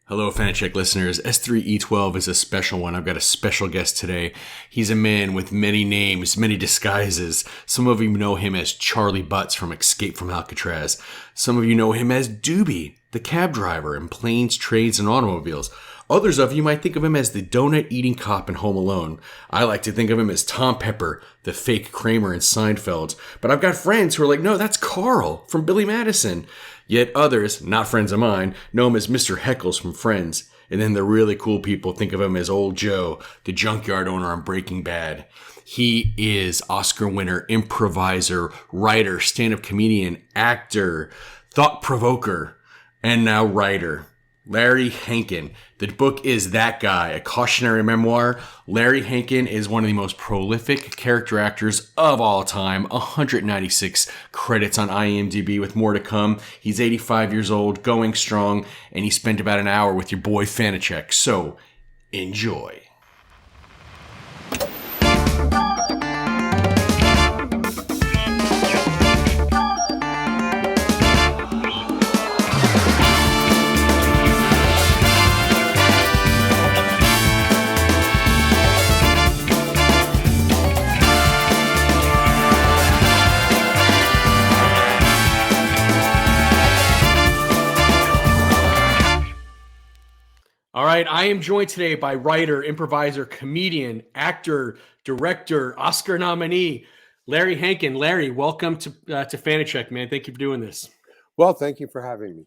Hello, Fanachek listeners. S3E12 is a special one. I've got a special guest today. He's a man with many names, many disguises. Some of you know him as Charlie Butts from Escape from Alcatraz. Some of you know him as Doobie, the cab driver in Planes, Trains, and Automobiles. Others of you might think of him as the donut-eating cop in Home Alone. I like to think of him as Tom Pepper, the fake Kramer in Seinfeld. But I've got friends who are like, no, that's Carl from Billy Madison. Yet others, not friends of mine, know him as Mr. Heckles from Friends. And then the really cool people think of him as Old Joe, the junkyard owner on Breaking Bad. He is Oscar winner, improviser, writer, stand-up comedian, actor, thought provoker, and now writer. Larry Hankin. The book is That Guy, a cautionary memoir. Larry Hankin is one of the most prolific character actors of all time. 196 credits on IMDb with more to come. He's 85 years old, going strong, and he spent about an hour with your boy Fanachek. So, enjoy. All right, I am joined today by writer, improviser, comedian, actor, director, Oscar nominee, Larry Hankin. Larry, welcome to Fanachek, man. Thank you for doing this. Well, thank you for having me.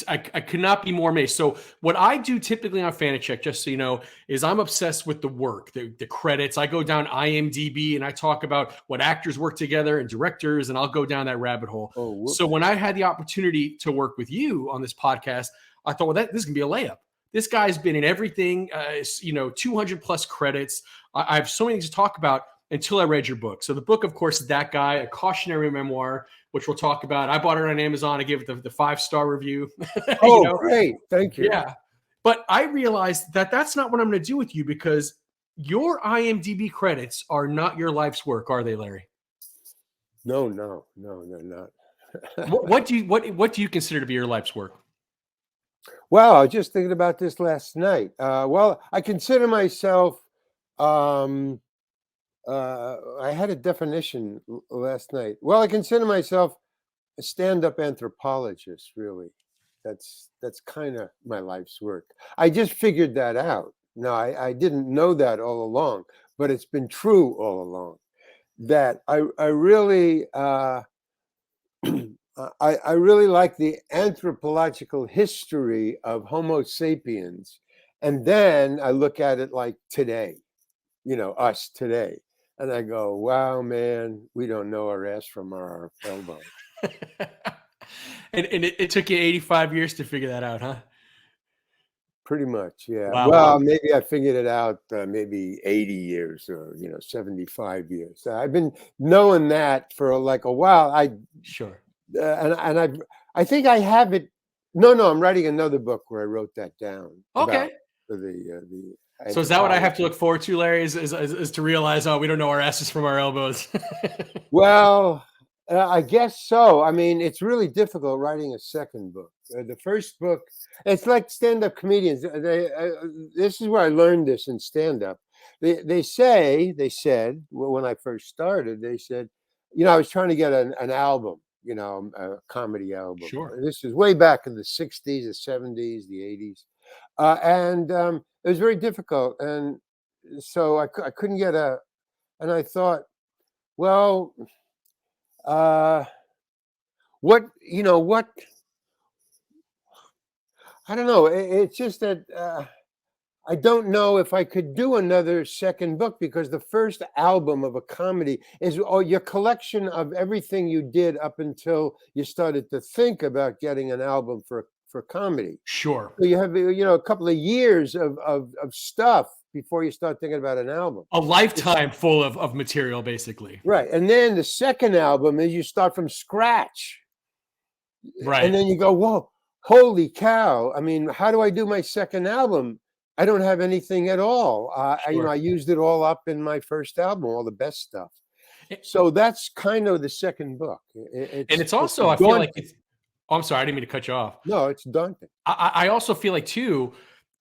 I could not be more amazed. So what I do typically on Fanachek, just so you know, is I'm obsessed with the work, the credits. I go down IMDb and I talk about what actors work together and directors, and I'll go down that rabbit hole. So when I had the opportunity to work with you on this podcast, I thought, well, this is going to be a layup. This guy's been in everything, 200 plus credits. I have so many things to talk about until I read your book. So the book, of course, is That Guy, a cautionary memoir, which we'll talk about. I bought it on Amazon. I gave it the 5-star review. Oh, great. Thank you. Yeah. But I realized that that's not what I'm going to do with you, because your IMDb credits are not your life's work, are they, Larry? No, they're not. What do you consider to be your life's work? Well, I was just thinking about this last night. Well, I consider myself, I had a definition last night. Well, I consider myself a stand-up anthropologist, really. That's kind of my life's work. I just figured that out. No, I didn't know that all along, but it's been true all along. That I really I really like the anthropological history of Homo sapiens. And then I look at it like today, us today. And I go, wow, man, we don't know our ass from our elbow. And it took you 85 years to figure that out, huh? Pretty much, yeah. Wow. Well, maybe I figured it out maybe 80 years or 75 years. I've been knowing that for like a while. Sure. And I think I have it. No, I'm writing another book where I wrote that down. Okay. So is that what I have to look forward to, Larry? Is to realize, we don't know our asses from our elbows? Well, I guess so. I mean, it's really difficult writing a second book. The first book, it's like stand-up comedians. This is where I learned this in stand-up. They said when I first started, they said, I was trying to get an album. A comedy album. Sure. This is way back in the 60s, the 70s, the 80s. And it was very difficult. And so I couldn't get and I thought, well, what, I don't know. It's just that I don't know if I could do another second book, because the first album of a comedy is your collection of everything you did up until you started to think about getting an album for comedy. Sure. So you have a couple of years of stuff before you start thinking about an album. A lifetime full of material, basically. Right. And then the second album is you start from scratch. Right. And then you go, whoa, holy cow. I mean, how do I do my second album? I don't have anything at all. Sure. I used it all up in my first album, all the best stuff. So that's kind of the second book. And it's also, I feel like Oh, I'm sorry, I didn't mean to cut you off. No, it's daunting. I also feel like too,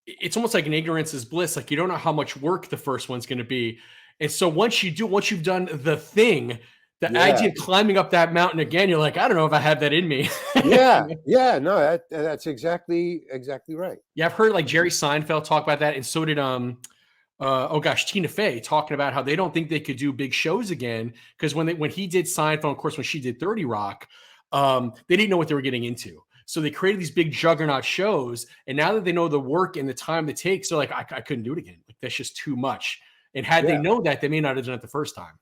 it's almost like an ignorance is bliss. Like you don't know how much work the first one's going to be, and so once you've done the thing, the Yeah. idea of climbing up that mountain again, you're like, I don't know if I have that in me. Yeah. Yeah. No, that's exactly right. Yeah, I've heard like Jerry Seinfeld talk about that, and so did oh gosh, Tina Fey talking about how they don't think they could do big shows again because when he did Seinfeld, of course, when she did 30 Rock, they didn't know what they were getting into. So they created these big juggernaut shows, and now that they know the work and the time it takes, they're like, I couldn't do it again. Like that's just too much. And had they Yeah. known that, they may not have done it the first time.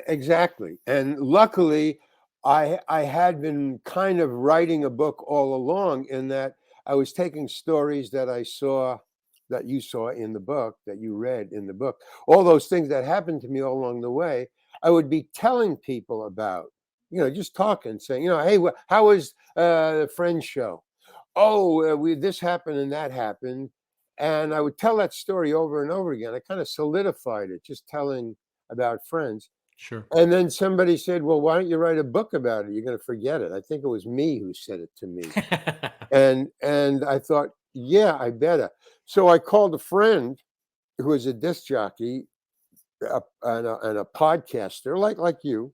Exactly. And luckily, I had been kind of writing a book all along in that I was taking stories that I saw, that you saw in the book, that you read in the book, all those things that happened to me all along the way, I would be telling people about, just talking, saying, hey, how was the Friends show? Oh, this happened and that happened. And I would tell that story over and over again. I kind of solidified it, just telling about Friends. Sure. And then somebody said, well, why don't you write a book about it? You're going to forget it. I think it was me who said it to me. And I thought, yeah, I better. So I called a friend who is a disc jockey and a podcaster like you.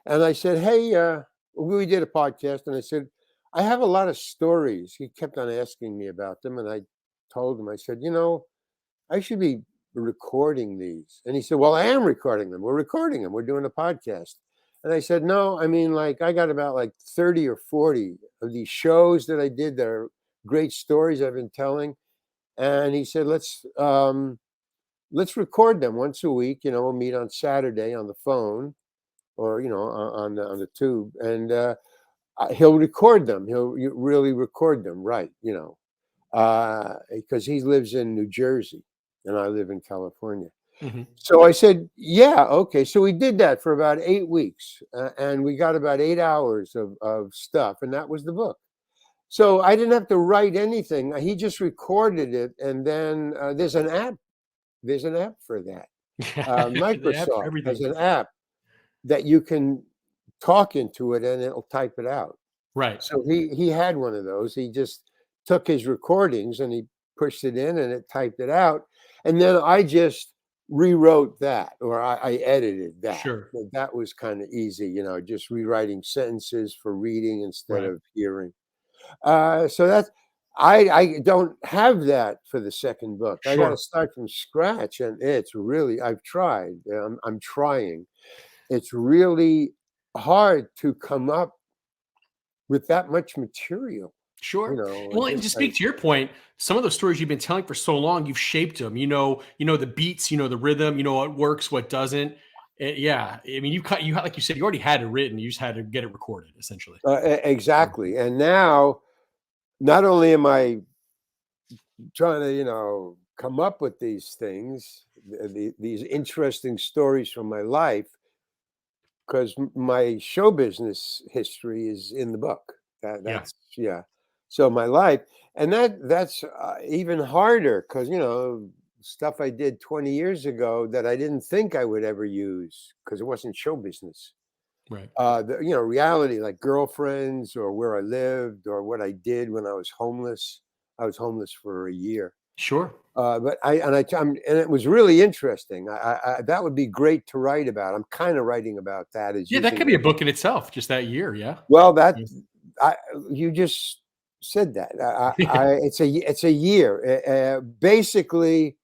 And I said, hey, we did a podcast. And I said, I have a lot of stories. He kept on asking me about them. And I told him, I said, I should be recording these. And he said, well, I am recording them. We're recording them. We're doing a podcast. And I said, no, I mean, like, I got about like 30 or 40 of these shows that I did that are great stories I've been telling. And he said, let's record them once a week. We'll meet on Saturday on the phone or, on the tube. And he'll record them. He'll really record them. Right. Because he lives in New Jersey and I live in California. Mm-hmm. So I said, yeah, okay. So we did that for about 8 weeks and we got about 8 hours of stuff. And that was the book. So I didn't have to write anything. He just recorded it. And then there's an app. There's an app for that. Microsoft has an app that you can talk into it and it'll type it out. Right. So he had one of those. He just took his recordings and he pushed it in and it typed it out. And then I just rewrote that, or I edited that. Sure. That was kind of easy, just rewriting sentences for reading instead of hearing. So that's, I don't have that for the second book. Sure. I got to start from scratch, and it's really, I've tried. I'm trying. It's really hard to come up with that much material. Sure. Well, and to speak to your point, some of those stories you've been telling for so long, you've shaped them. You know the beats, the rhythm, what works, what doesn't. Yeah, I mean, you like you said, you already had it written. You just had to get it recorded, essentially. Exactly. And now, not only am I trying to, come up with these things, these interesting stories from my life, because my show business history is in the book. That's yeah. So my life, and that's even harder because stuff I did 20 years ago that I didn't think I would ever use because it wasn't show business. Right. Reality, like girlfriends or where I lived or what I did when I was homeless. I was homeless for a year. Sure. But and it was really interesting. I that would be great to write about. I'm kind of writing about that. That could be a book in itself, just that year. Yeah. Well, you just said that. It's a year. Basically,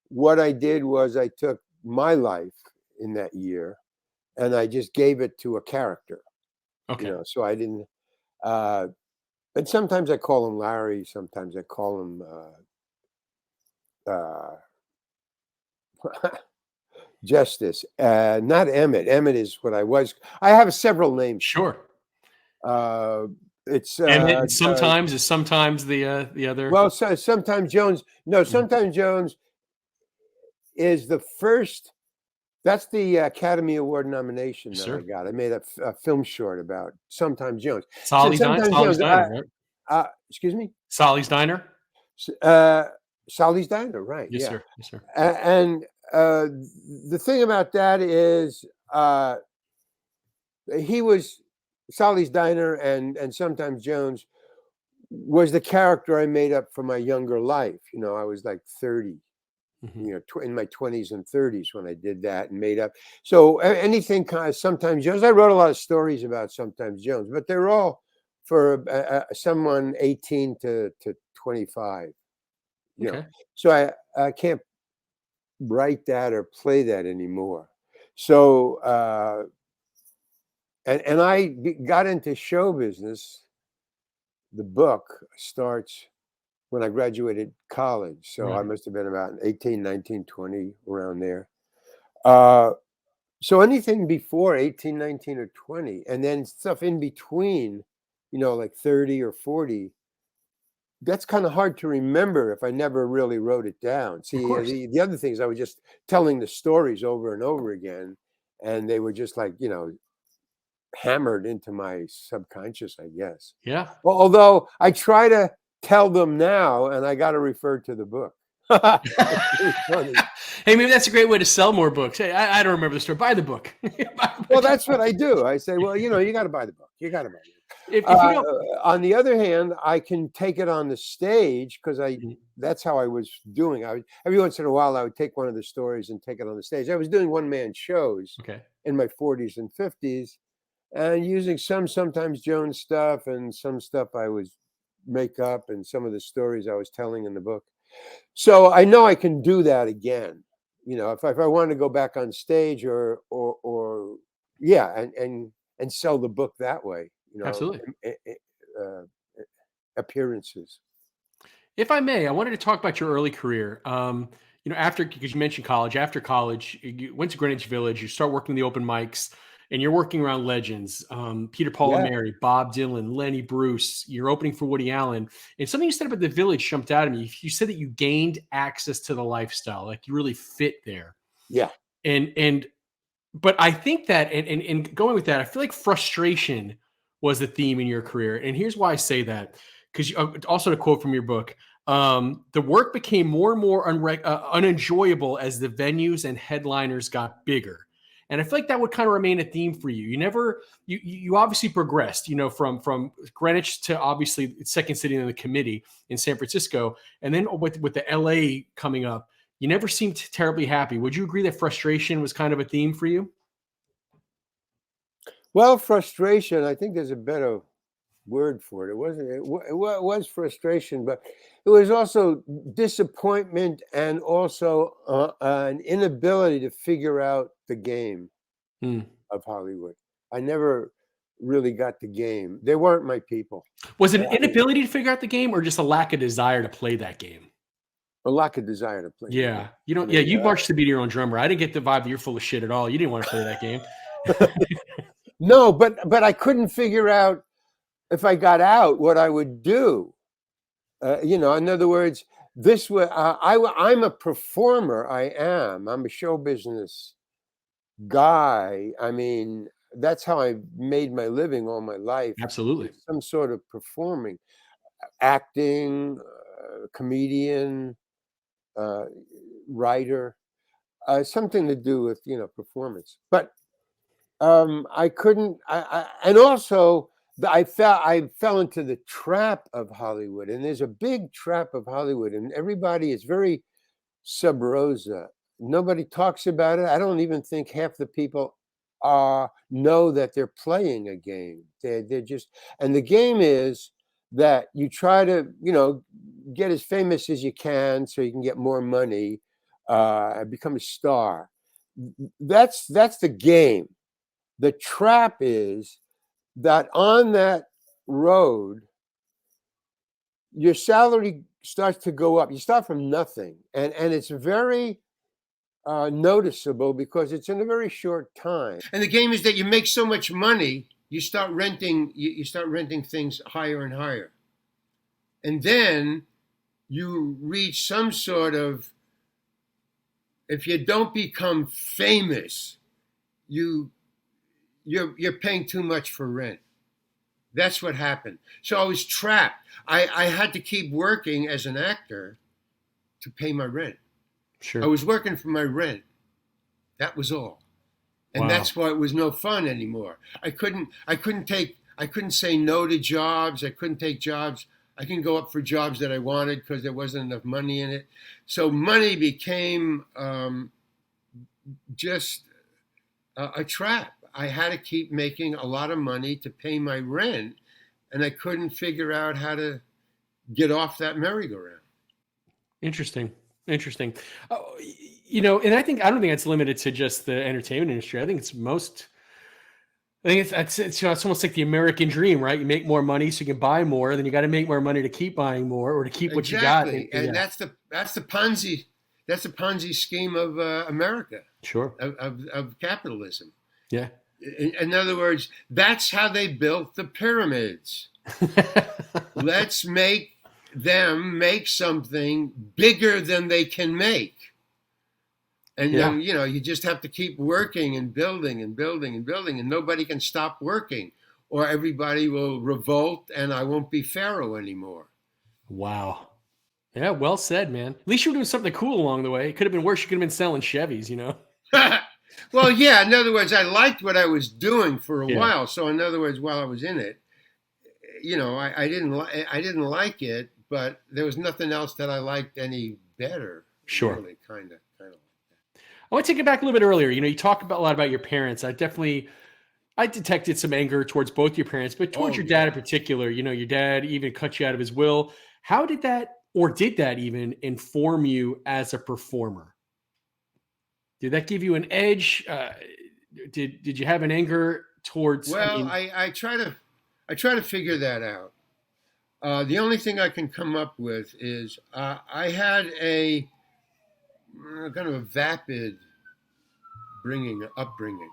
what I did was I took my life in that year, and I just gave it to a character. Okay. So I didn't. But sometimes I call him Larry. Sometimes I call him. Justice, not Emmett. Emmett is what I was. I have several names. Sure. It's Emmett. And sometimes is sometimes the other. Well, sometimes Jones. No, sometimes Jones is the first. That's the Academy Award nomination that I got. I made a film short about Sometimes Jones. Solly's Diner, right? Excuse me. Solly's Diner. Solly's Diner, right? Yes, sir. Yes, sir. And the thing about that is he was Sally's Diner and Sometimes Jones was the character I made up for my younger life. I was like 30, Mhm. in my 20s and 30s when I did that and made up. So anything kind of Sometimes Jones. I wrote a lot of stories about Sometimes Jones, but they're all for someone 18 to 25. Okay. So I can't write that or play that anymore. So and I got into show business. The book starts when I graduated college. So I Right. must have been about 18, 19, 20, around there. Uh, so anything before 18, 19, or 20, and then stuff in between, like 30 or 40, that's kind of hard to remember if I never really wrote it down. Of See, course. the other things I was just telling the stories over and over again, and they were just like, hammered into my subconscious, I guess. Yeah. Well, although I try to tell them now, and I got to refer to the book. It's really funny. Hey, maybe that's a great way to sell more books. Hey, I don't remember the story. Buy the book. Buy the Well, book. that's what I do. I say, well, you got to buy the book. You got to buy it. If you don't, On the other hand, I can take it on the stage because Mhm. that's how I was doing. Every once in a while I would take one of the stories and take it on the stage. I was doing one-man shows Okay. in my 40s and 50s and using Sometimes Jones stuff and some stuff I was make up and some of the stories I was telling in the book. So I know I can do that again. If I want to go back on stage or yeah, and sell the book that way, Absolutely. uh, appearances. If I may, I wanted to talk about your early career. After because you mentioned college. After college, you went to Greenwich Village. You start working the open mics, and you're working around legends. Peter, Paul, and Yeah, Mary, Bob Dylan, Lenny Bruce. You're opening for Woody Allen. And something you said about the Village jumped out at me. You said that you gained access to the lifestyle, like you really fit there. yeah. And but I think that and going with that, I feel like frustration was the theme in your career. And here's why I say that. Because also to quote from your book, the work became more and more unenjoyable as the venues and headliners got bigger. And I feel like that would kind of remain a theme for you. You never, you obviously progressed, from Greenwich to obviously second sitting in the committee in San Francisco, and then with the LA coming up, you never seemed terribly happy. Would you agree that frustration was kind of a theme for you? Well, frustration. I think there's a better word for it. It wasn't. It was frustration, but it was also disappointment and also an inability to figure out the game Hmm. of Hollywood. I never really got the game. They weren't my people. Was it an I mean, inability to figure out the game or just a lack of desire to play that game? a lack of desire to play the Yeah. game. You I don't, yeah, mean, you marched to beat your own drummer. I didn't get the vibe that you're full of shit at all. You didn't want to play that game. no, but I couldn't figure out if I got out what I would do. In other words, this was I'm a performer. I'm a show business guy. I mean, that's how I made my living all my life. Absolutely. Some sort of performing, acting, comedian, uh, writer, something to do with performance. But I couldn't. And also I fell into the trap of Hollywood, and there's a big trap of Hollywood, and everybody is very sub rosa. Nobody talks about it. I don't even think half the people know that they're playing a game. They're just, and the game is that you try to get as famous as you can so you can get more money and become a star. That's the game. The trap is that on that road, your salary starts to go up. You start from nothing, and it's very noticeable because it's in a very short time. And the game is that you make so much money, you start renting. You start renting things higher and higher, and then you reach some sort of. If you don't become famous, you're paying too much for rent. That's what happened. So I was trapped. I had to keep working as an actor to pay my rent. I Sure. was working for my rent. That was all. And Wow. that's why it was no fun anymore. I couldn't take I couldn't say no to jobs. I couldn't take jobs. I couldn't go up for jobs that I wanted because there wasn't enough money in it. So money became just a trap. I had to keep making a lot of money to pay my rent, and I couldn't figure out how to get off that merry-go-round. Interesting. You know, and I don't think it's limited to just the entertainment industry. I think it's it's almost like the American dream, right? You make more money so you can buy more, then you got to make more money to keep buying more or to keep what you got. And that's the Ponzi scheme of America. Sure. Of capitalism. Yeah. In other words, that's how they built the pyramids. Let's make them make something bigger than they can make. And then, you just have to keep working and building and building and building, and nobody can stop working, or everybody will revolt and I won't be Pharaoh anymore. Wow. Yeah, well said, man. At least you were doing something cool along the way. It could have been worse. You could have been selling Chevys, Well, yeah. In other words, I liked what I was doing for a while. So, in other words, while I was in it, I didn't like it, but there was nothing else that I liked any better. Sure. Really, kind of like that. I want to take it back a little bit earlier. You talk a lot about your parents. I detected some anger towards both your parents, but towards your dad in particular. Your dad even cut you out of his will. How did that, or did that even inform you as a performer? Did that give you an edge? Did you have an anger towards? Well, I try to figure that out. The only thing I can come up with is I had a kind of a vapid upbringing.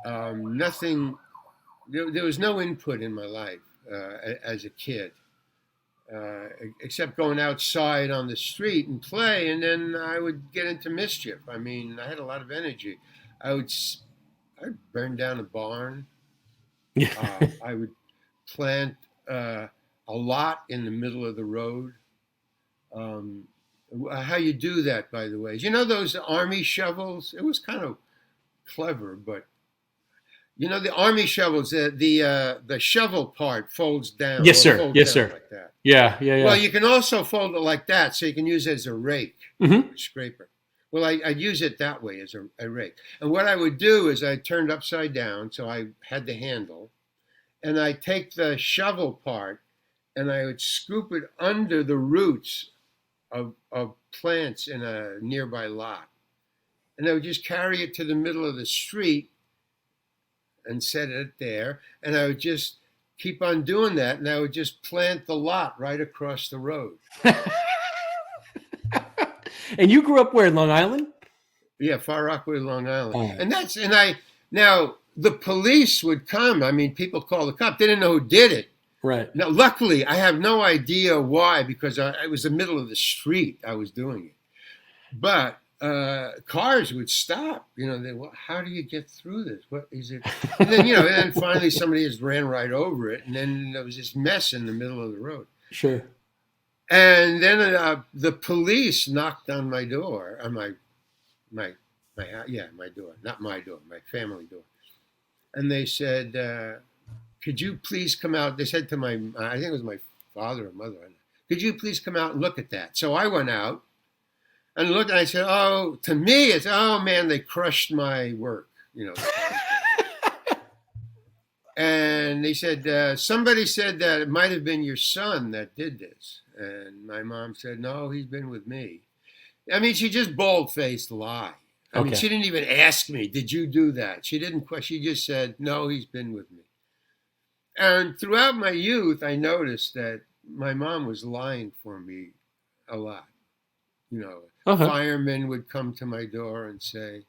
Nothing. There was no input in my life as a kid, except going outside on the street and play, and then I would get into mischief. I mean, I had a lot of energy. I'd burn down a barn. I would plant a lot in the middle of the road. How you do that, by the way, those army shovels? It was kind of clever, but the army shovels, the shovel part folds down. Yes, sir. Yes, sir. Like that. Yeah. Well, you can also fold it like that, so you can use it as a rake, scraper. Well, I'd use it that way as a rake. And what I would do is I turned upside down, so I had the handle, and I take the shovel part, and I would scoop it under the roots of plants in a nearby lot. And I would just carry it to the middle of the street and set it there. And I would just keep on doing that. And I would just plant the lot right across the road. And you grew up where, in Long Island? Yeah, Far Rockaway, Long Island. Oh. Now the police would come. I mean, people called the cop. They didn't know who did it. Right. Now, luckily, I have no idea why, because it was the middle of the street I was doing it. But cars would stop. How do you get through this? What is it? And then, and then finally somebody just ran right over it, and then there was this mess in the middle of the road. Sure. And then the police knocked on my door, on my door, not my door, my family door, and they said, could you please come out? They said to I think it was my father or mother, could you please come out and look at that? So I went out and looked, and I said, to me, it's, man, they crushed my work, And they said, somebody said that it might have been your son that did this. And my mom said, no, he's been with me. I mean, she just bold-faced lie. I mean, she didn't even ask me, did you do that? She didn't question. She just said, no, he's been with me. And throughout my youth, I noticed that my mom was lying for me a lot. Firemen would come to my door and say,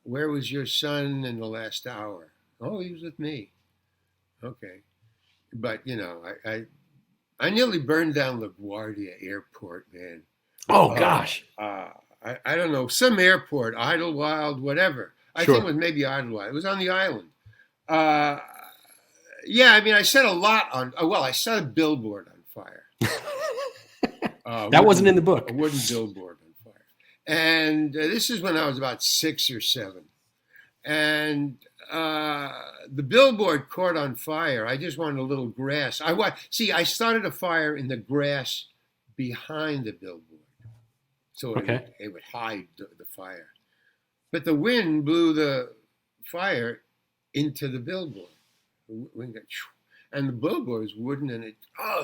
where was your son in the last hour? Oh, he was with me. Okay. But, I nearly burned down LaGuardia Airport, man. Oh, gosh. I don't know, some airport, Idlewild, whatever. I think it was maybe Idlewild. It was on the island. I set a lot on, I set a billboard on fire. That wasn't in the book. A wooden billboard on fire. And this is when I was about 6 or 7. And the billboard caught on fire. I just wanted a little grass. I started a fire in the grass behind the billboard, so it would hide the fire. But the wind blew the fire into the billboard. And the billboard was wooden, and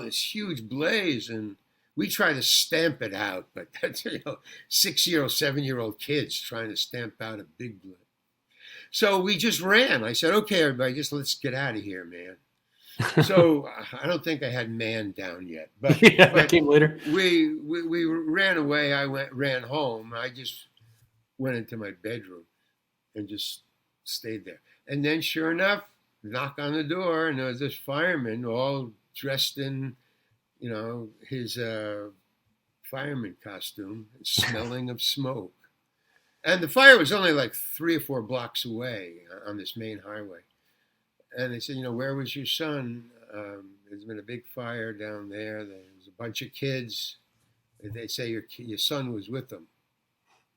this huge blaze, and we tried to stamp it out, but that's 6-year-old, 7-year-old kids trying to stamp out a big blaze. So we just ran. I said, "Okay, everybody, just let's get out of here, man." So I don't think I had man down yet, but that came later. We ran away. I ran home. I just went into my bedroom and just stayed there. And then, sure enough, knock on the door, and there was this fireman all dressed in, his fireman costume, smelling of smoke. And the fire was only like 3 or 4 blocks away on this main highway. And they said, "Where was your son? There's been a big fire down there. There's a bunch of kids. They say your son was with them."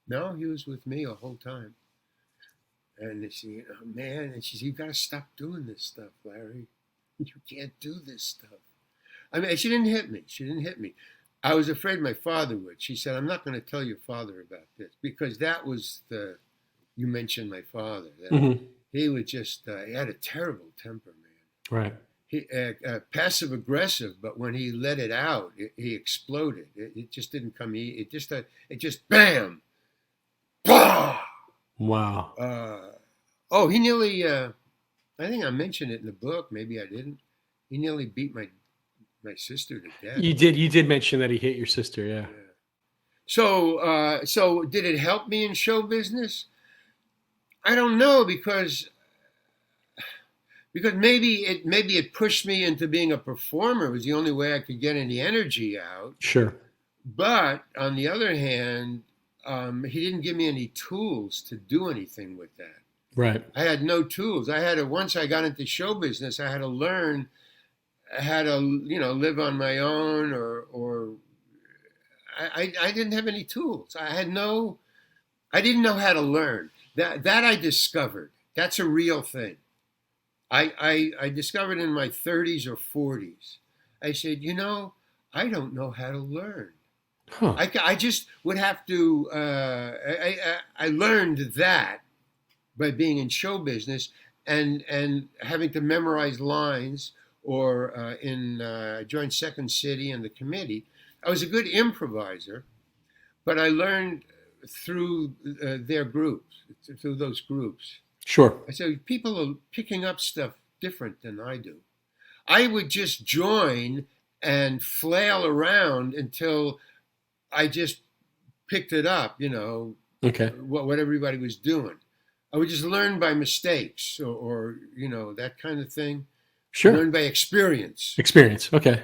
"No, he was with me the whole time." And they said, "Man," and she said, "You got to stop doing this stuff, Larry. You can't do this stuff." I mean, she didn't hit me. I was afraid my father would. She said, "I'm not going to tell your father about this," because that was you mentioned my father. He was just, he had a terrible temper, man. Right. He passive aggressive, but when he let it out, he exploded. It just didn't come. It just bam, bah! Wow. He nearly. I think I mentioned it in the book. Maybe I didn't. He nearly beat my sister to death. You did mention that he hit your sister, yeah. So did it help me in show business? I don't know, because maybe it pushed me into being a performer. It was the only way I could get any energy out. Sure. But on the other hand, he didn't give me any tools to do anything with that. Right. I had no tools. Once I got into show business, I had to learn how to, live on my own, or I didn't have any tools. I didn't know how to learn. That I discovered. That's a real thing. I discovered in my 30s or 40s. I said, I don't know how to learn. Huh. I just would have to. I learned that by being in show business and having to memorize lines, or I joined Second City and the Committee. I was a good improviser, but I learned through their groups, through those groups. Sure. I said, people are picking up stuff different than I do. I would just join and flail around until I just picked it up, Okay. what everybody was doing. I would just learn by mistakes, or that kind of thing. Sure. Learn by experience. Experience. Okay.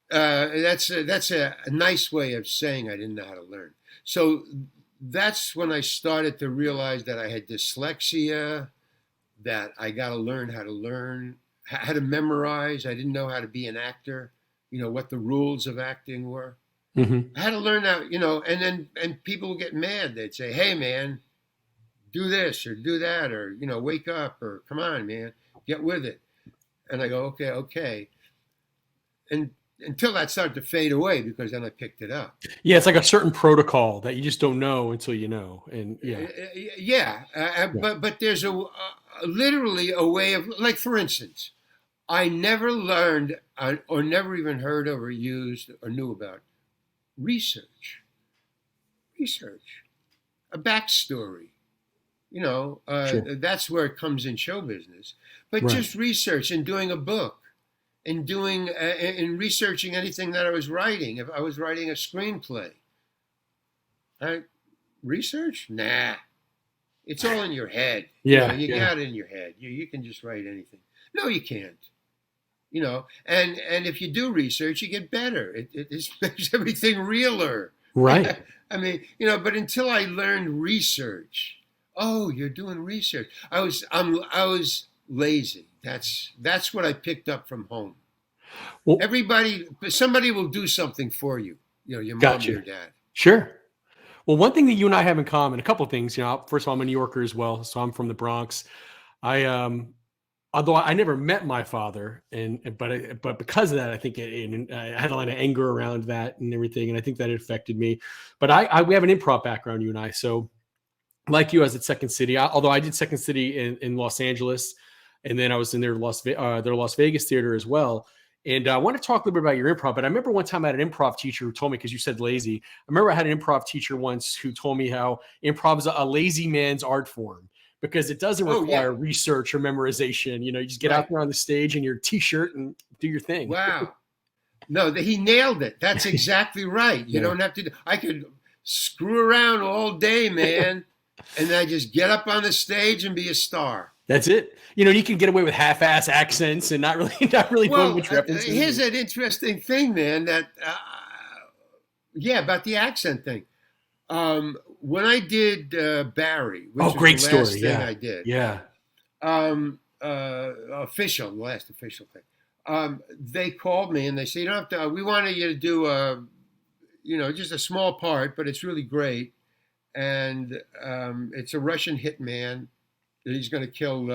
That's a nice way of saying I didn't know how to learn. So that's when I started to realize that I had dyslexia, that I got to learn how to memorize. I didn't know how to be an actor, what the rules of acting were. Mm-hmm. I had to learn that, and people would get mad. They'd say, "Hey, man, do this or do that, or, wake up, or come on, man, get with it." And I go, okay. And until that started to fade away, because then I picked it up. Yeah, it's like a certain protocol that you just don't know until you know. And but there's literally a way of, like, for instance, I never learned or never even heard of or used or knew about research, a backstory. Sure. That's where it comes in show business. But Right. just research and doing a book, and researching anything that I was writing. If I was writing a screenplay, research? Nah, it's all in your head. Yeah. You got it in your head. You can just write anything. No, you can't. And if you do research, you get better. It makes everything realer. Right. I mean, but until I learned research, you're doing research. I was lazy. That's what I picked up from home. Well, somebody will do something for you. Your mom, your dad. Sure. Well, one thing that you and I have in common, a couple of things. First of all, I'm a New Yorker as well, so I'm from the Bronx. Although I never met my father, but because of that, I think I had a lot of anger around that and everything, and I think that it affected me. But we have an improv background, you and I, so like you, I was at Second City. Although I did Second City in Los Angeles, and then I was in their Las Vegas theater as well. And I want to talk a little bit about your improv. But I remember one time I had an improv teacher who told me, because you said lazy. I remember I had an improv teacher once who told me how improv is a lazy man's art form, because it doesn't require research or memorization. You just get out there on the stage in your t-shirt and do your thing. Wow. No, he nailed it. That's exactly right. You don't have to. I could screw around all day, man, and I just get up on the stage and be a star. That's it. You can get away with half-ass accents and not really knowing which references. Here's an interesting thing, man. That about the accent thing. When I did Barry, which was great the last story. thing I did. Yeah. The last official thing. They called me and they said, "You don't have to. We wanted you to do just a small part, but it's really great, and it's a Russian hitman that he's going to kill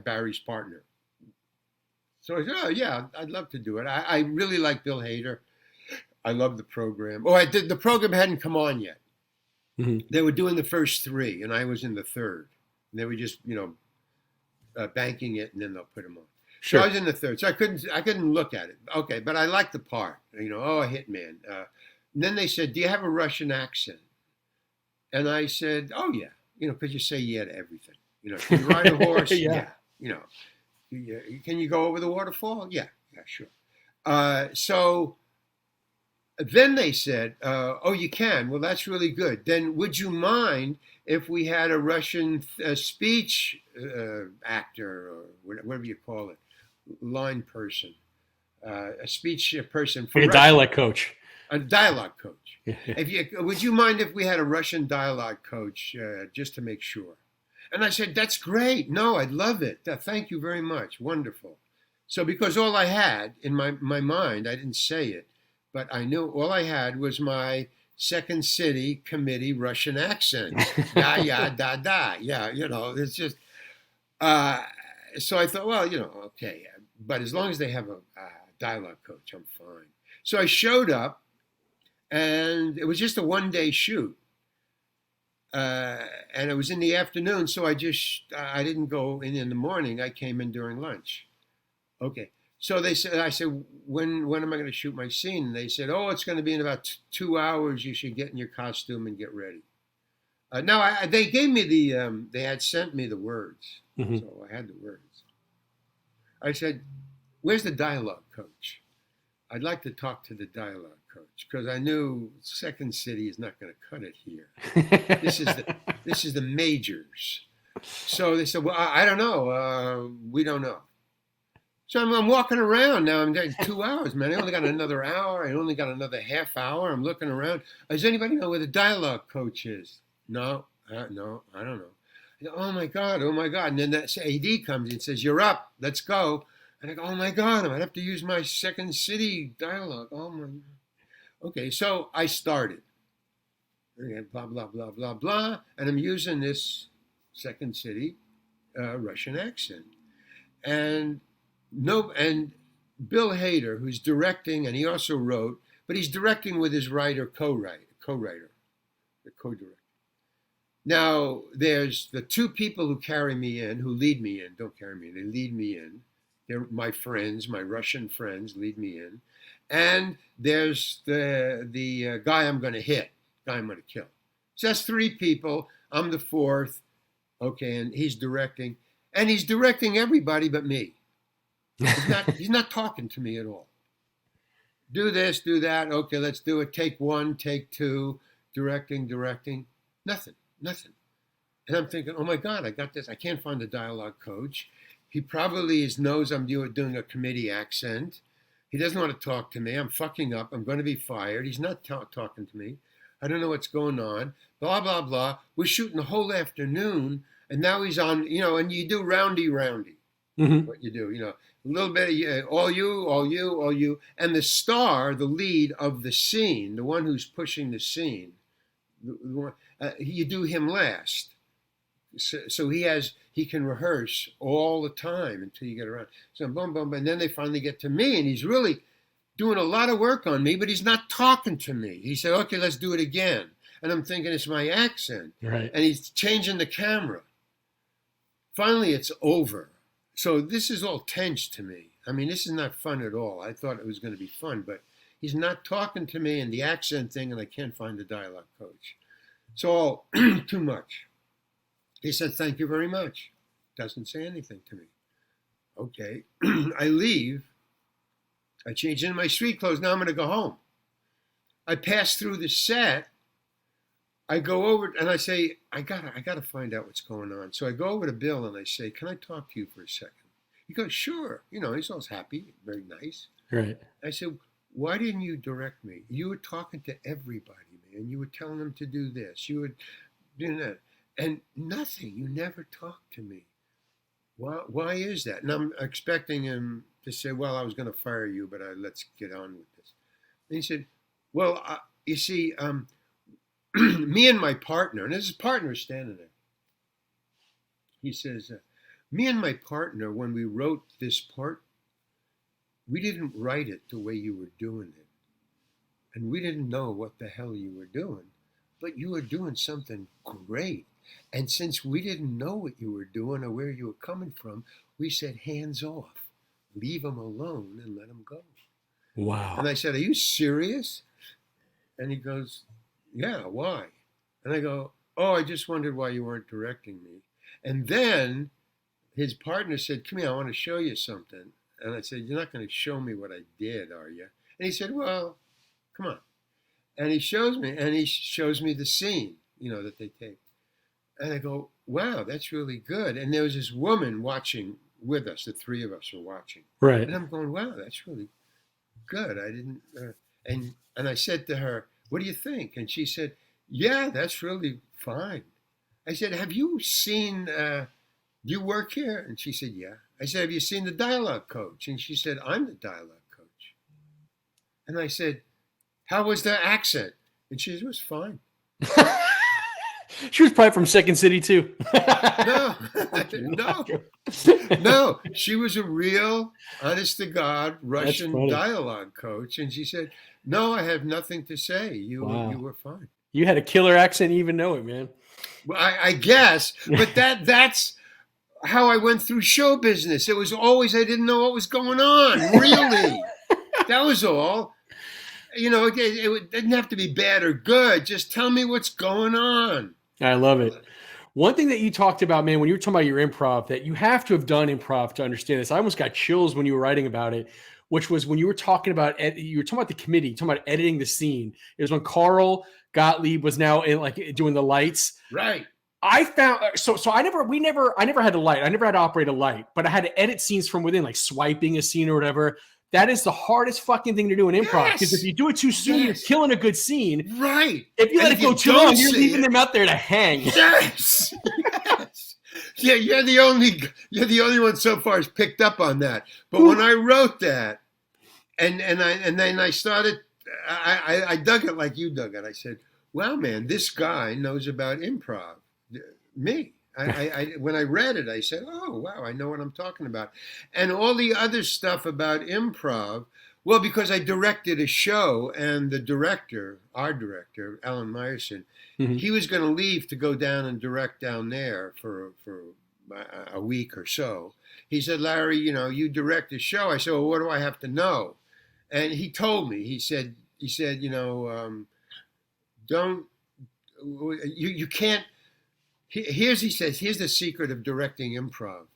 Barry's partner." So I said, "Oh yeah, I'd love to do it. I really like Bill Hader. I love the program. The program hadn't come on yet. Mm-hmm. They were doing the first 3, and I was in the third. And they were just banking it, and then they'll put them on. Sure. So I was in the third, so I couldn't look at it. Okay, but I liked the part. A hitman. And then they said, "Do you have a Russian accent?" And I said, "Oh yeah, because you say yeah to everything. Can you ride a horse? Yeah. Can you go over the waterfall? Yeah, sure." So then they said, "Oh, you can. Well, that's really good. Then would you mind if we had a Russian speech actor, or whatever you call it, line person, a speech person for like a dialect coach, a dialogue coach? Would you mind if we had a Russian dialogue coach just to make sure?" And I said, "That's great. No, I'd love it. Thank you very much. Wonderful." So because all I had in my mind, I didn't say it, but I knew all I had was my Second City committee Russian accent. Da, da, da. Yeah, it's just. So I thought, well, okay. But as long as they have a dialogue coach, I'm fine. So I showed up, and it was just a one-day shoot. And it was in the afternoon, so I didn't go in the morning. I came in during lunch. Okay. So I said, when am I going to shoot my scene? And they said, "Oh, it's going to be in about 2 hours. You should get in your costume and get ready." Now, they gave me they had sent me the words. Mm-hmm. So I had the words. I said, "Where's the dialogue coach? I'd like to talk to the dialogue coach," because I knew Second City is not going to cut it here. This is the majors. So they said, "Well, I don't know. We don't know." So I'm walking around now. I'm getting 2 hours, man. I only got another hour. I only got another half hour. I'm looking around. Does anybody know where the dialogue coach is? No, no, I don't know. I go, oh my God. And then that AD comes and says, "You're up. Let's go." And I go, "Oh my God, I might have to use my Second City dialogue." Oh my God. Okay, so I started. Blah, blah, blah, blah, blah. And I'm using this Second City Russian accent. And Bill Hader, who's directing, and he also wrote, but he's directing with his co-writer, the co-director. Now, there's the 2 people who carry me in, who lead me in. Don't carry me in, they lead me in. They're my friends, my Russian friends lead me in. And there's the guy I'm going to hit, guy I'm going to kill. So that's 3 people. I'm the 4th. Okay, and he's directing. And he's directing everybody but me. He's not talking to me at all. Do this, do that. Okay, let's do it. Take 1, take 2. Directing. Nothing. And I'm thinking, oh my God, I got this. I can't find a dialogue coach. He probably knows I'm doing a committee accent. He doesn't want to talk to me. I'm fucking up. I'm going to be fired. He's not talking to me. I don't know what's going on. Blah, blah, blah. We're shooting the whole afternoon. And now he's on, and you do roundy. Mm-hmm. What you do, a little bit of all you. And the star, the lead of the scene, the one who's pushing the scene, you do him last. So he can rehearse all the time until you get around. So boom, boom, and then they finally get to me, and he's really doing a lot of work on me, but he's not talking to me. He said, "Okay, let's do it again," and I'm thinking it's my accent, Right. and he's changing the camera. Finally, it's over. So this is all tense to me. I mean, this is not fun at all. I thought it was going to be fun, but he's not talking to me, and the accent thing, and I can't find the dialogue coach. So all too much. He said, "Thank you very much." Doesn't say anything to me. Okay. I leave. I change into my street clothes. Now I'm going to go home. I pass through the set. I go over and I say, I gotta find out what's going on. So I go over to Bill and I say, "Can I talk to you for a second?" He goes, "Sure." You know, he's always happy, very nice. Right. I said, "Why didn't you direct me? You were talking to everybody, man. You were telling them to do this. You were doing that. And nothing. You never talked to me. Why is that?" And I'm expecting him to say, "Well, I was going to fire you, but let's get on with this." And he said, "Well, you see, me and my partner," and his partner is standing there. He says, "Me and my partner, when we wrote this part, we didn't write it the way you were doing it. And we didn't know what the hell you were doing, but you were doing something great. And since we didn't know what you were doing or where you were coming from, we said, hands off, leave them alone and let them go." Wow. And I said, "Are you serious?" And he goes, "Yeah, why?" And I go, "Oh, I just wondered why you weren't directing me." And then his partner said, "Come here, I want to show you something." And I said, "You're not going to show me what I did, are you?" And he said, "Well, come on." And he shows me the scene, that they take. And I go, "Wow, that's really good." And there was this woman watching with us. The three of us were watching. Right. And I'm going, "Wow, that's really good." I didn't, and I said to her, "What do you think?" And she said, "Yeah, that's really fine." I said, "Have you seen, do you work here?" And she said, "Yeah." I said, "Have you seen the dialogue coach?" And she said, "I'm the dialogue coach." And I said, "How was the accent?" And she said, "It was fine." She was probably from Second City too. No, no. She was a real, honest to God, Russian dialogue coach. And she said, "No, I have nothing to say. You were fine." You had a killer accent, you even know it, man. Well, I guess, but that's how I went through show business. It was always, I didn't know what was going on, really. That was all. It didn't have to be bad or good. Just tell me what's going on. I love it. One thing that you talked about, man, when you were talking about your improv, that you have to have done improv to understand this. I almost got chills when you were writing about it, which was when you were talking about the committee, talking about editing the scene. It was when Carl Gottlieb was now doing the lights. Right. I found so I never had a light. I never had to operate a light, but I had to edit scenes from within, like swiping a scene or whatever. That is the hardest fucking thing to do in improv, because if you do it too soon, you're killing a good scene. Right. If you let it go too long, you're leaving them out there to hang. Yes. Yes. Yeah, you're the only one so far has picked up on that. But when I wrote that, and then I started, I dug it like you dug it. I said, "Wow, man, this guy knows about improv." Me. When I read it, I said, "Oh, wow, I know what I'm talking about." And all the other stuff about improv, well, because I directed a show, and the director, our director, Alan Meyerson, he was going to leave to go down and direct down there for a week or so. He said, "Larry, you direct a show." I said, "Well, what do I have to know?" And he told me. He said, "Don't, you can't." He says, here's the secret of directing improv.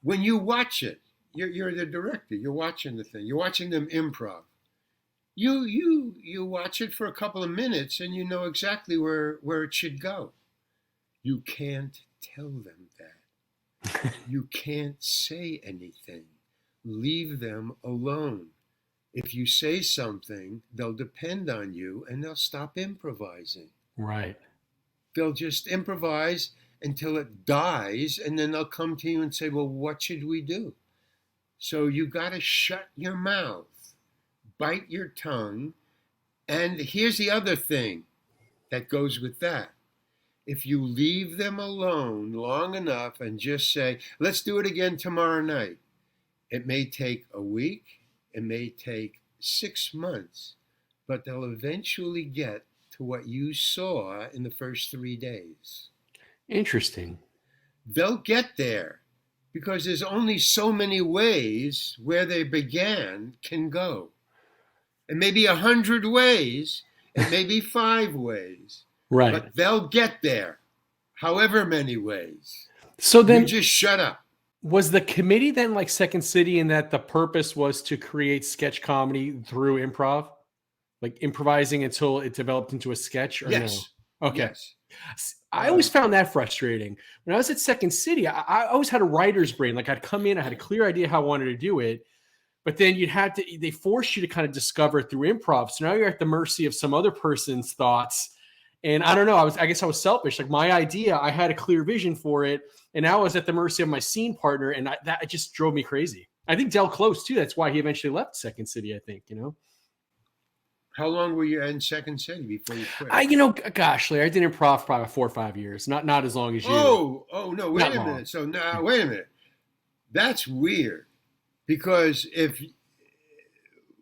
When you watch it, you're the director. You're watching the thing. You're watching them improv. You watch it for a couple of minutes and you know exactly where it should go. You can't tell them that. You can't say anything. Leave them alone. If you say something, they'll depend on you and they'll stop improvising. Right. They'll just improvise until it dies, and then they'll come to you and say, "Well, what should we do?" So you got to shut your mouth, bite your tongue, and here's the other thing that goes with that. if you leave them alone long enough and just say, let's do it again tomorrow night, it may take a week, it may take 6 months, but they'll eventually get to what you saw in the first 3 days. Interesting. They'll get there because there's only so many ways where they began can go. It may be 100 ways, it may be 5 ways, Right. but they'll get there, however many ways. So then, you just shut up. was the committee then like Second City in that the purpose was to create sketch comedy through improv? Like improvising until it developed into a sketch? Or Yes. No? Okay. Yes. I always found that frustrating. When I was at Second City, I always had a writer's brain. Like I'd come in, I had a clear idea how I wanted to do it, but then they force you to kind of discover through improv. So now you're at the mercy of some other person's thoughts. And I don't know, I guess I was selfish. Like my idea, I had a clear vision for it. And now I was at the mercy of my scene partner. And that just drove me crazy. I think Del Close too. That's why he eventually left Second City, I think, How long were you in Second City before you quit? Gosh, Larry, I did improv probably 4 or 5 years. Not as long as you. Oh no, wait Not a long. minute. So now, wait a minute. That's weird. Because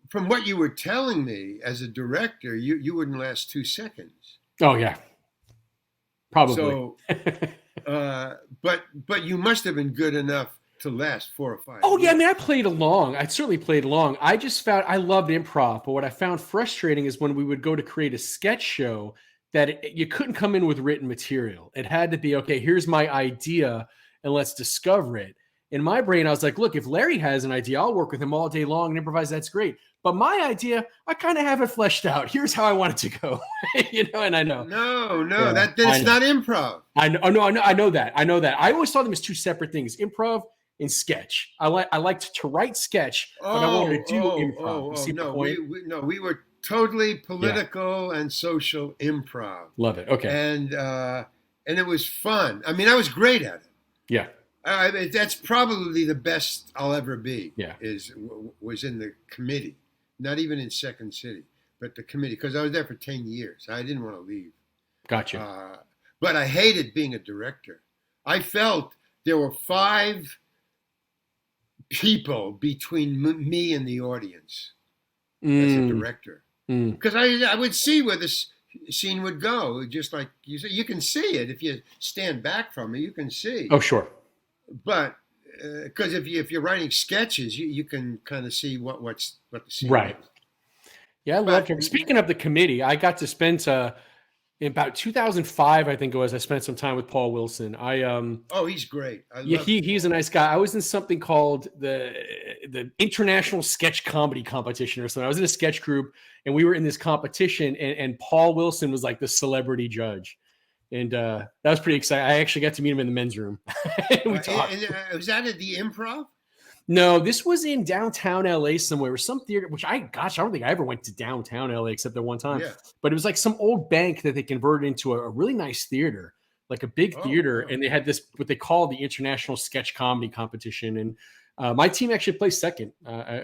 from what you were telling me as a director, you wouldn't last 2 seconds. Oh yeah, probably. So, but you must have been good enough to last 4 or 5. Oh yeah, I mean, I played along. I certainly played along. I just found I loved improv, but what I found frustrating is when we would go to create a sketch show that you couldn't come in with written material. It had to be, okay, here's my idea and let's discover it. In my brain, I was like, look, if Larry has an idea, I'll work with him all day long and improvise. That's great. But my idea, I kind of have it fleshed out. Here's how I want it to go. And I know. No, Yeah, that's not improv. I know that. I always saw them as two separate things: improv and sketch. I liked to write sketch, but I wanted to do improv. You see no, the point? we were totally political and social improv. Love it. Okay. And it was fun. I mean, I was great at it. Yeah. That's probably the best I'll ever be. Yeah. Was in the committee, not even in Second City, but the committee, because I was there for 10 years. I didn't want to leave. Gotcha. But I hated being a director. I felt there were 5 people between me and the audience as a director, because I would see where this scene would go. Just like you say, you can see it if you stand back from it. You can see. Oh, sure. But because if you're writing sketches, you can kind of see what the scene Right. is. Yeah, I loved him. Speaking of the committee, I got to spend in about 2005, I think it was. I spent some time with Paul Wilson. Oh, he's great. He's a nice guy. I was in something called the International Sketch Comedy Competition or something. I was in a sketch group, and we were in this competition, and Paul Wilson was like the celebrity judge. And that was pretty exciting. I actually got to meet him in the men's room. We talked. Was that at the Improv? No, this was in downtown LA somewhere, or some theater, which I don't think I ever went to downtown LA except that one time. Yeah. But it was like some old bank that they converted into a really nice theater, like a big theater. Wow. And they had this, what they call the International Sketch Comedy Competition. And my team actually placed second.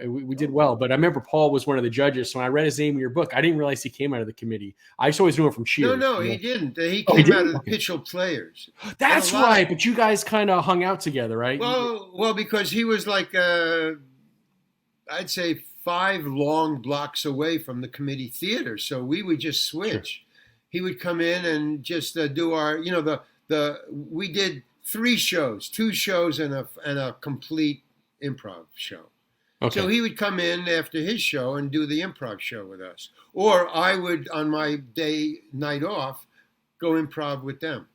We did well, but I remember Paul was one of the judges. So when I read his name in your book, I didn't realize he came out of the committee. I just always knew him from Cheers. No, he didn't. He came out of the Pitchell Players. That's right. But you guys kind of hung out together, right? Well, because he was like, I'd say 5 long blocks away from the committee theater. So we would just switch. Sure. He would come in and just do our, we did 3 shows, 2 shows and a complete improv show. Okay. So he would come in after his show and do the improv show with us. Or I would, on my night off, go improv with them.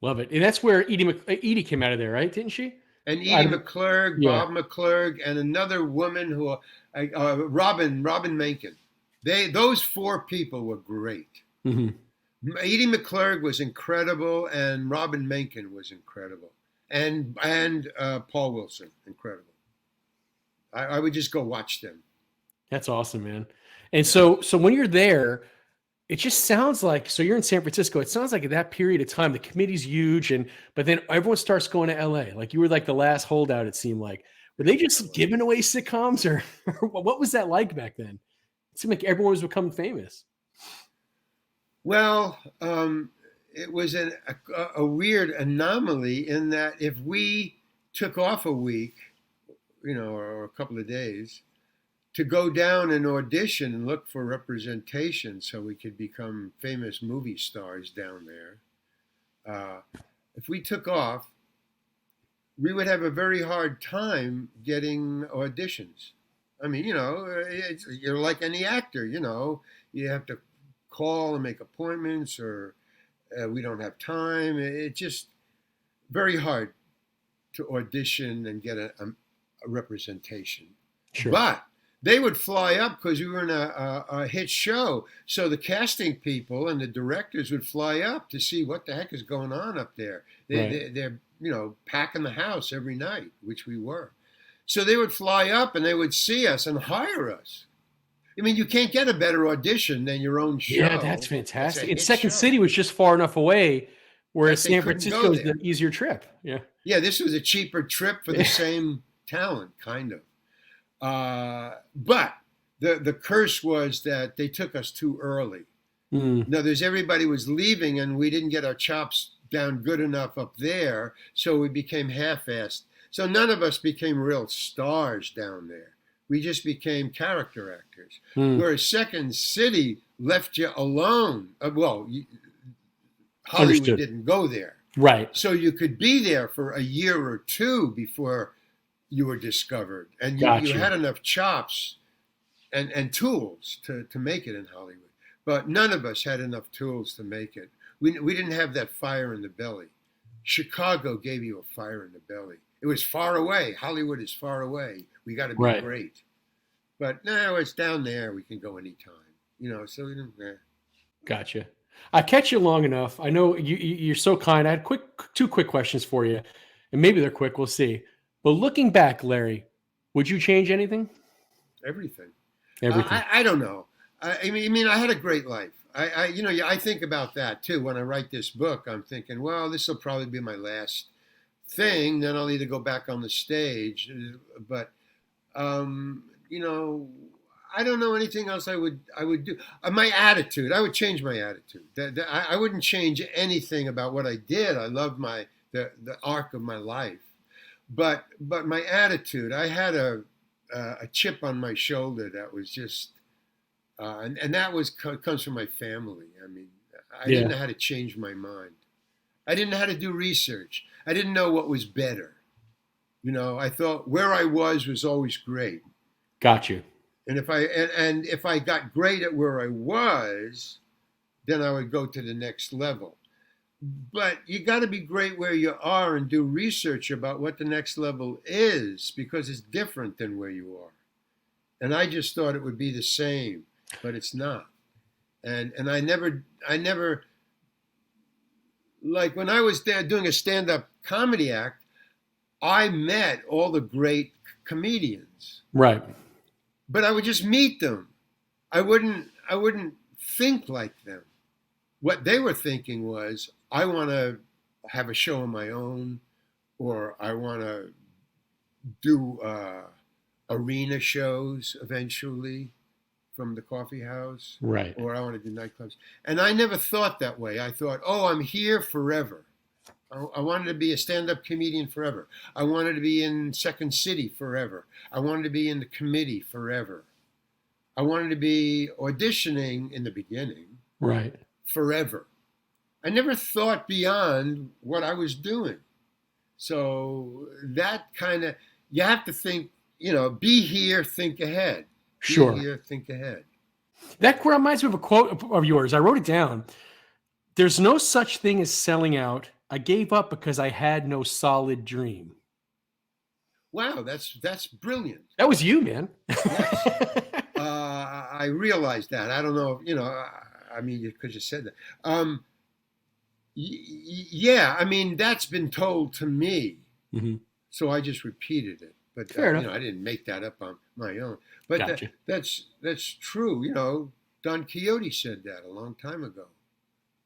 Love it. And that's where Edie came out of there, right? Didn't she? And Edie McClurg, Bob McClurg, and another woman who, Robin Menken. Those 4 people were great. Mm-hmm. Edie McClurg was incredible, and Robin Menken was incredible. And Paul Wilson, incredible. I would just go watch them. That's awesome, man. And so when you're there, it just sounds like, so you're in San Francisco. It sounds like at that period of time, the committee's huge, but then everyone starts going to LA. Like you were like the last holdout, it seemed like. Were they just giving away sitcoms or what was that like back then? It seemed like everyone was becoming famous. Well, it was a weird anomaly in that if we took off a week, or a couple of days, to go down and audition and look for representation so we could become famous movie stars down there, if we took off, we would have a very hard time getting auditions. I mean, you're like any actor, you have to call and make appointments, or we don't have time. It's just very hard to audition and get a representation. Sure. But they would fly up because we were in a hit show. So the casting people and the directors would fly up to see what the heck is going on up there. They're packing the house every night, which we were. So they would fly up and they would see us and hire us. I mean, you can't get a better audition than your own show. Yeah, that's fantastic. And Second City was just far enough away, whereas San Francisco is the easier trip. Yeah. Yeah, this was a cheaper trip for the same talent, kind of. But the curse was that they took us too early. In other words, everybody was leaving and we didn't get our chops down good enough up there, so we became half-assed. So none of us became real stars down there. We just became character actors. Whereas Second City left you alone. Hollywood Understood. didn't go there. Right. So you could be there for a year or two before you were discovered. And you had enough chops and tools to make it in Hollywood. But none of us had enough tools to make it. We didn't have that fire in the belly. Chicago gave you a fire in the belly. It was far away. Hollywood is far away. We got to be great. But now it's down there. We can go anytime. So we didn't. Gotcha. I catch you long enough. I know you're so kind. I had two quick questions for you, and maybe they're quick. We'll see. But looking back, Larry, would you change anything? Everything. Everything. I don't know. I mean, I had a great life. I think about that too. When I write this book, I'm thinking, well, this will probably be my last thing. Then I'll either go back on the stage, but I don't know anything else I would do. My attitude, I would change my attitude. I wouldn't change anything about what I did. I loved the arc of my life, but my attitude, I had a chip on my shoulder that was just, and that comes from my family. I mean, I didn't know how to change my mind. I didn't know how to do research. I didn't know what was better. I thought where I was always great. Got you. And if I got great at where I was, then I would go to the next level. But you got to be great where you are and do research about what the next level is, because it's different than where you are. And I just thought it would be the same, but it's not. And I never, like when I was there doing a stand-up comedy act, I met all the great comedians. Right. But I would just meet them. I wouldn't think like them. What they were thinking was, I want to have a show of my own, or I want to do arena shows eventually from the coffee house. Right. Or I want to do nightclubs. And I never thought that way. I thought, I'm here forever. I wanted to be a stand-up comedian forever. I wanted to be in Second City forever. I wanted to be in the committee forever. I wanted to be auditioning in the beginning. Right. Forever. I never thought beyond what I was doing. So that kind of, you have to think, be here, think ahead. Sure. Be here, think ahead. That reminds me of a quote of yours. I wrote it down. There's no such thing as selling out. I gave up because I had no solid dream. Wow, that's brilliant. That was you, man. Yes. I realized that. I don't know, I mean, because you said that. Yeah, I mean, that's been told to me. Mm-hmm. So I just repeated it. But Fair enough. I didn't make that up on my own. But Gotcha. That's true. Don Quixote said that a long time ago.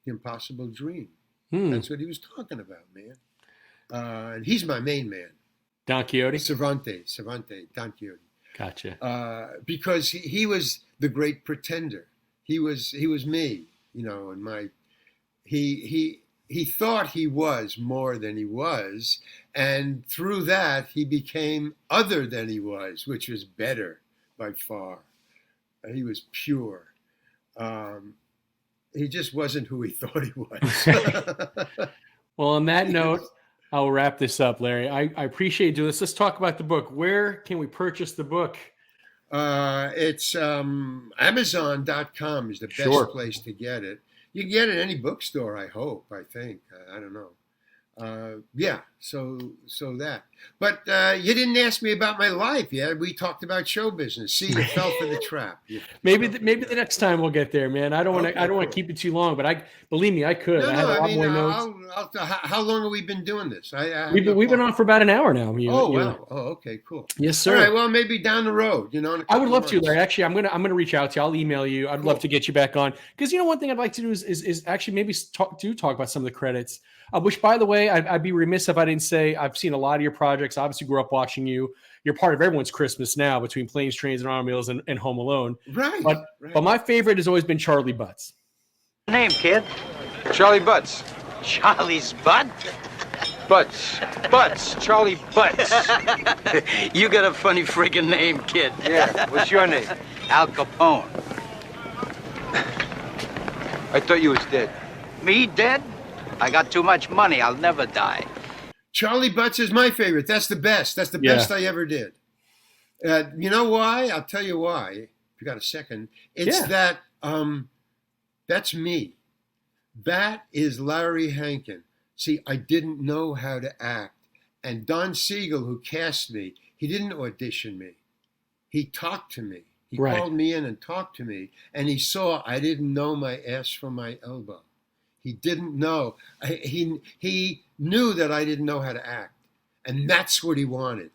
The impossible dream. That's what he was talking about, man. And he's my main man. Don Quixote? Cervantes, Don Quixote. Gotcha. Because he was the great pretender. He was me. and he thought he was more than he was, and through that he became other than he was, which was better by far. He was pure. He just wasn't who he thought he was. Well, on that note, I'll wrap this up, Larry. I appreciate you doing this. Let's talk about the book. Where can we purchase the book? It's Amazon.com is the best place to get it. You can get it at any bookstore, I hope, I think. I don't know. So that. But you didn't ask me about my life. Yeah, we talked about show business. See, you fell for the trap. Maybe the next time we'll get there, man. I don't want to keep it too long, but believe me, I could. No, I have a lot more notes. How long have we been doing this? We've been on for about an hour now. Wow. Oh, okay, cool. Yes, sir. All right. Well, maybe down the road. I would love to, Larry. Actually, I'm gonna reach out to you. I'll email you. I'd love to get you back on because one thing I'd like to do is actually maybe talk about some of the credits. Which, by the way, I'd be remiss if I didn't say I've seen a lot of your projects. Obviously, grew up watching you. You're part of everyone's Christmas now between Planes, Trains, and Automobiles and Home Alone. Right. But my favorite has always been Charlie Butts. Name, kid? Charlie Butts. Charlie's butt? Butts. Charlie Butts. You got a funny friggin' name, kid. Yeah, what's your name? Al Capone. I thought you was dead. Me dead? I got too much money. I'll never die. Charlie Butts is my favorite. That's the best. That's the best I ever did. You know why? I'll tell you why. If you got a second. It's that that's me. That is Larry Hankin. See, I didn't know how to act. And Don Siegel, who cast me, he didn't audition me. He talked to me. He called me in and talked to me. And he saw I didn't know my ass from my elbow. He didn't know. He knew that I didn't know how to act. And that's what he wanted.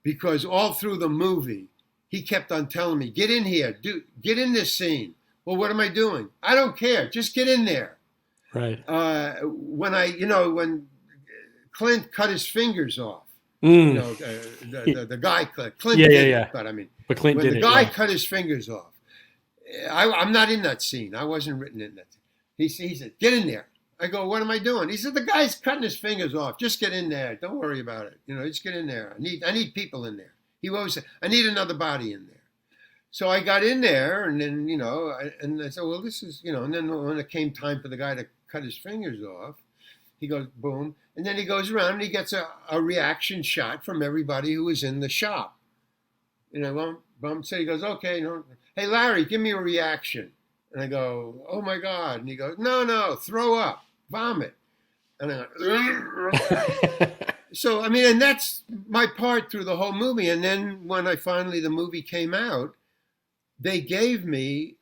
Because all through the movie, he kept on telling me, get in here, get in this scene. Well, what am I doing? I don't care. Just get in there. Right. When Clint cut his fingers off, the guy Clint did. But Clint when did the guy cut his fingers off, I'm not in that scene. I wasn't written in that. He said, get in there. I go, what am I doing? He said, the guy's cutting his fingers off. Just get in there. Don't worry about it. Just get in there. I need people in there. He always said, I need another body in there. So I got in there, and then, and I said, well, this is, and then when it came time for the guy to cut his fingers off, he goes, boom. And then he goes around and he gets a reaction shot from everybody who was in the shop. So he goes, okay, hey, Larry, give me a reaction. And I go, oh, my God. And he goes, no, throw up, vomit. And I go, so, and that's my part through the whole movie. And then when the movie came out, they gave me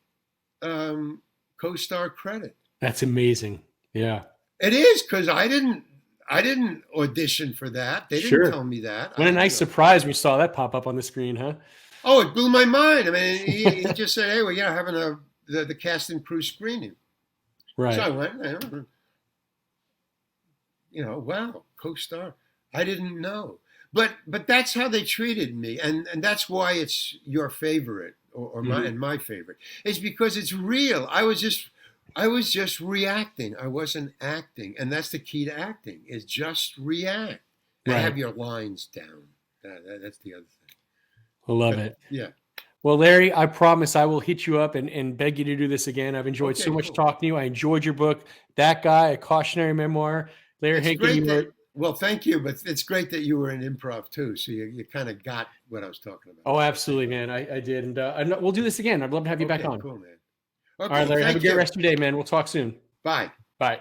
co-star credit. That's amazing. Yeah. It is, because I didn't audition for that. They didn't tell me that. What a nice surprise when we saw that pop up on the screen, huh? Oh, it blew my mind. He just said, hey, we're having the cast and crew screening. Right. So I went, wow, co-star. I didn't know. But that's how they treated me. And that's why it's your favorite or my favorite. It's because it's real. I was just reacting. I wasn't acting. And that's the key to acting, is just react. And have your lines down. That's the other thing. I love it. Yeah. Well, Larry, I promise I will hit you up and beg you to do this again. I've enjoyed so much talking to you. I enjoyed your book, That Guy, A Cautionary Memoir. Larry Hankin, well, thank you, but it's great that you were in improv too, so you kind of got what I was talking about. Oh, absolutely, man. I did, and we'll do this again. I'd love to have you back on. Cool, man. Okay, all right, Larry, have a great rest of your day, man. We'll talk soon. Bye. Bye.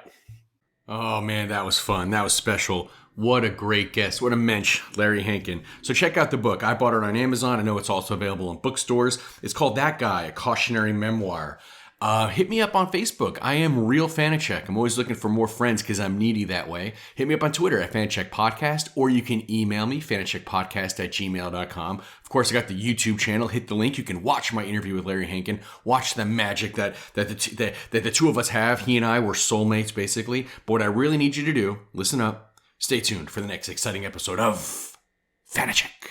Oh, man, that was fun. That was special. What a great guest. What a mensch, Larry Hankin. So check out the book. I bought it on Amazon. I know it's also available in bookstores. It's called That Guy, A Cautionary Memoir. Hit me up on Facebook. I am Real Fanachek. I'm always looking for more friends because I'm needy that way. Hit me up on Twitter at Fanachek Podcast, or you can email me, fanachekpodcast@gmail.com. Of course, I got the YouTube channel. Hit the link. You can watch my interview with Larry Hankin. Watch the magic that the two of us have. He and I were soulmates, basically. But what I really need you to do, listen up, stay tuned for the next exciting episode of Fanachek.